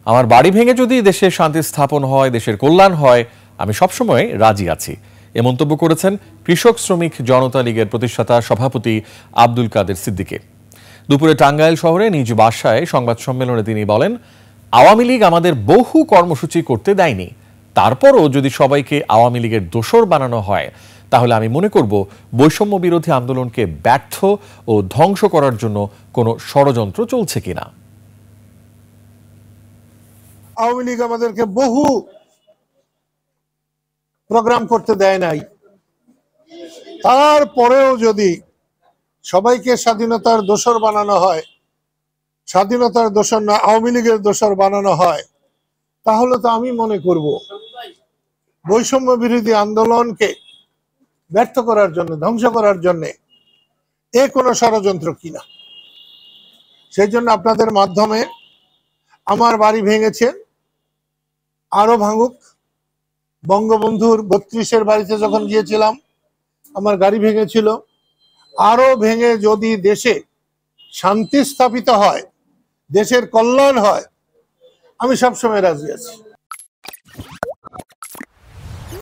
আমার বাড়ি ভেঙে যদি দেশের শান্তি স্থাপন হয়, দেশের কল্যাণ হয়, আমি সবসময় রাজি আছি, এ মন্তব্য করেছেন কৃষক শ্রমিক জনতা লীগের প্রতিষ্ঠাতা সভাপতি আব্দুল কাদের সিদ্দিকী। দুপুরে টাঙ্গাইল শহরে নিজ বাসায় সংবাদ সম্মেলনে তিনি বলেন, আওয়ামী লীগ আমাদের বহু কর্মসূচি করতে দেয়নি, তারপরও যদি সবাইকে আওয়ামী লীগের দোসর বানানো হয় তাহলে আমি মনে করব বৈষম্য বিরোধী আন্দোলনকে ব্যর্থ ও ধ্বংস করার জন্য কোনো ষড়যন্ত্র চলছে কিনা। আওয়ামী লীগ আমাদেরকে বহু প্রোগ্রাম করতে দেয় নাই, তারপরেও যদি সবাইকে স্বাধীনতার দোসর বানানো হয়, স্বাধীনতার দোসর না আওয়ামী লীগের দোসর বানানো হয়, তাহলে তো আমি মনে করব বৈষম্য বিরোধী আন্দোলনকে ব্যর্থ করার জন্য, ধ্বংস করার জন্য এ কোনো ষড়যন্ত্র কিনা। সেই জন্য আপনাদের মাধ্যমে আমার বাড়ি ভেঙেছে, আরো ভাঙুক। বঙ্গবন্ধুর ৩২-এর বাড়িতে যখন গিয়েছিলাম আমার গাড়ি ভেঙেছিল, আরো ভেঙে যদি দেশে শান্তি স্থাপিত হয়, দেশের কল্যাণ হয়, আমি সবসময় রাজি আছি।